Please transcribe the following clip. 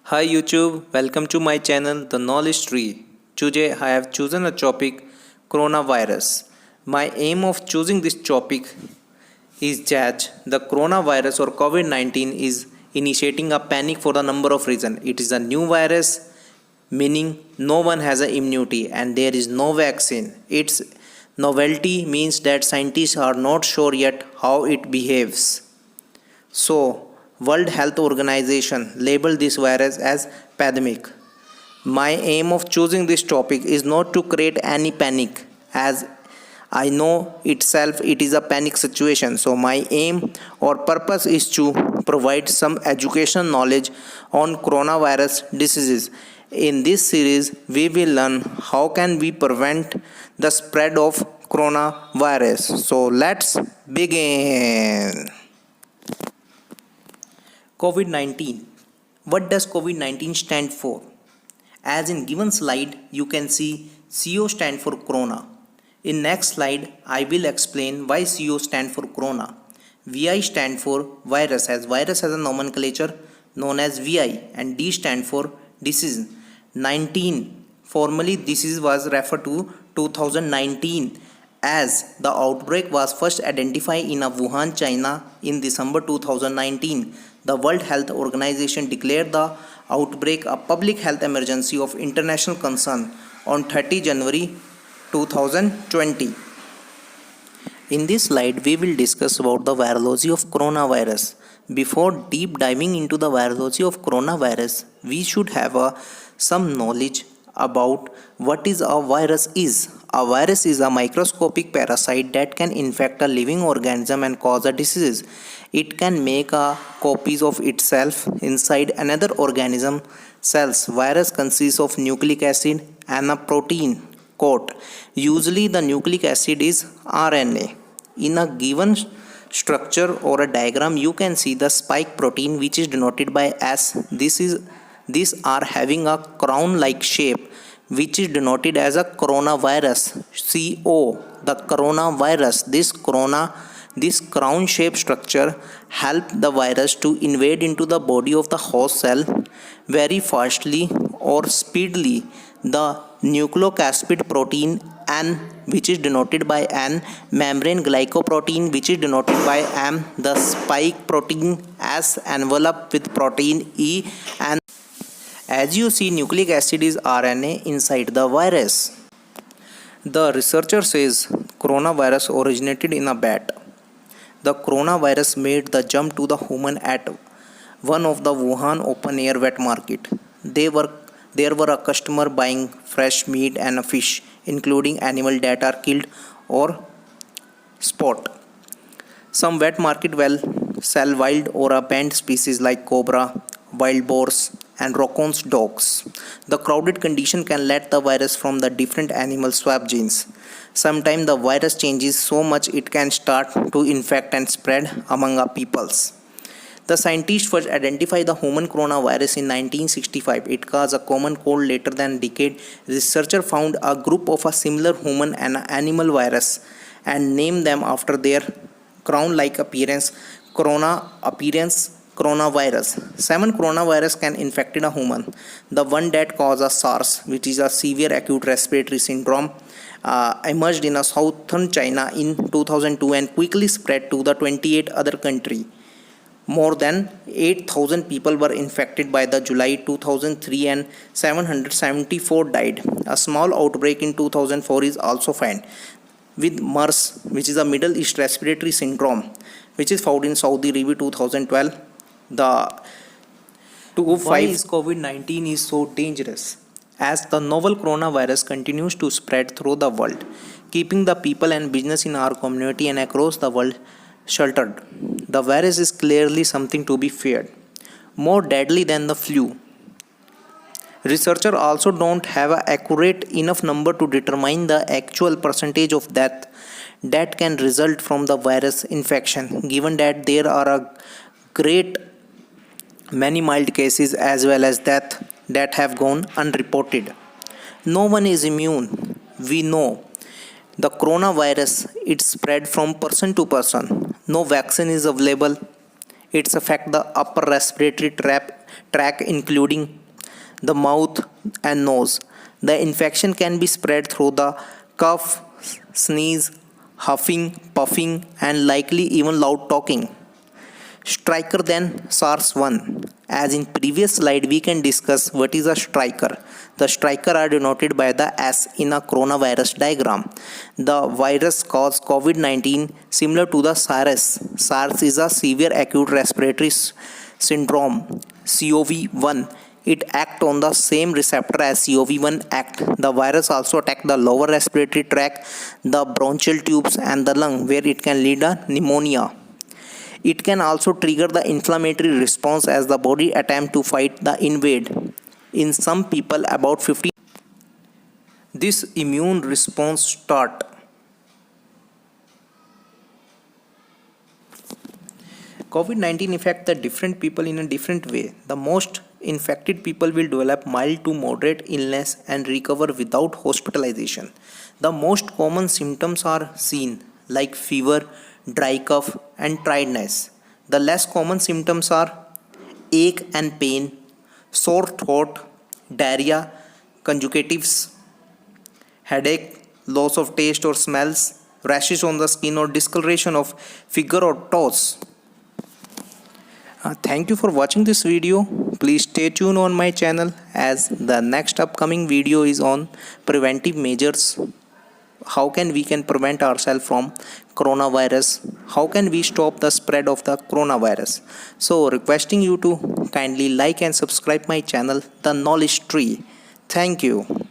Hi YouTube, welcome to my channel The Knowledge Tree. Today I have chosen a topic coronavirus. My aim of choosing this topic is that the coronavirus or COVID-19 is initiating a panic for a number of reasons. It is a new virus, meaning no one has an immunity and there is no vaccine. Its novelty means that scientists are not sure yet how it behaves. So, World Health Organization labeled this virus as pandemic. My aim of choosing this topic is not to create any panic, as I know itself it is a panic situation. So my aim or purpose is to provide some educational knowledge on coronavirus diseases. In this series we will learn how can we prevent the spread of coronavirus. So let's begin. COVID 19. What does COVID 19 stand for? As in given slide, you can see CO stand for corona. In next slide, I will explain why CO stand for corona. VI stand for virus, as virus has a nomenclature known as VI, and D stand for disease. 19. Formally, disease was referred to 2019 as the outbreak was first identified in Wuhan, China in December 2019. The World Health Organization declared the outbreak a public health emergency of international concern on 30 January 2020. In this slide, we will discuss about the virology of coronavirus. Before deep diving into the virology of coronavirus, we should have some knowledge about what is a virus is. A virus is a microscopic parasite that can infect a living organism and cause a disease. It can make copies of itself inside another organism cells. Virus consists of nucleic acid and a protein coat. Usually the nucleic acid is RNA. In a given structure or a diagram, you can see the spike protein which is denoted by S. These are having a crown-like shape which is denoted as a coronavirus. CO, the coronavirus. This crown-shaped structure help the virus to invade into the body of the host cell very fastly or speedily. The nucleocapsid protein N, which is denoted by N, membrane glycoprotein, which is denoted by M, the spike protein S, envelope with protein E, and as you see, nucleic acid is RNA inside the virus. The researcher says coronavirus originated in a bat. The coronavirus made the jump to the human at one of the Wuhan open air wet market. There were a customer buying fresh meat and a fish, including animal that are killed or spot. Some wet market will sell wild or a banned species like cobra, wild boars, and raccoons dogs. The crowded condition can let the virus from the different animals swap genes. Sometimes the virus changes so much it can start to infect and spread among our peoples. The scientists first identified the human coronavirus in 1965. It caused a common cold. Later than a decade, researchers found a group of a similar human and animal virus and named them after their crown-like appearance coronavirus. 7 coronavirus can infect a human. The one that causes SARS, which is a severe acute respiratory syndrome, emerged in southern China in 2002 and quickly spread to the 28 other countries. More than 8,000 people were infected by the July 2003 and 774 died. A small outbreak in 2004 is also found with MERS, which is a Middle East Respiratory Syndrome, which is found in Saudi Arabia 2012. Why is COVID-19 is so dangerous? As the novel coronavirus continues to spread through the world, keeping the people and business in our community and across the world sheltered. The virus is clearly something to be feared, more deadly than the flu. Researchers also don't have an accurate enough number to determine the actual percentage of death that can result from the virus infection, given that there are a great many mild cases as well as death that have gone unreported. No one is immune. We know the coronavirus it spread from person to person. No vaccine is available. It's affect the upper respiratory tract including the mouth and nose. The infection can be spread through the cough, sneeze, huffing, puffing, and likely even loud talking. Striker than SARS-1. As in previous slide, we can discuss what is a striker. The striker are denoted by the S in a coronavirus diagram. The virus caused COVID-19 similar to the SARS. SARS is a severe acute respiratory syndrome, COV-1. It acts on the same receptor as COV-1 act. The virus also attacks the lower respiratory tract, the bronchial tubes, and the lung, where it can lead to pneumonia. It can also trigger the inflammatory response as the body attempts to fight the invade. In some people, about 50, this immune response start. COVID-19 affects the different people in a different way. The most infected people will develop mild to moderate illness and recover without hospitalization. The most common symptoms are seen like fever, dry cough, and tiredness. The less common symptoms are ache and pain, sore throat, diarrhea, conjunctivitis, headache, loss of taste or smells, rashes on the skin, or discoloration of finger or toes. Thank you for watching this video. Please stay tuned on my channel as the next upcoming video is on preventive measures. How can we prevent ourselves from coronavirus? How can we stop the spread of the coronavirus? So requesting you to kindly like and subscribe my channel, The Knowledge Tree. Thank you.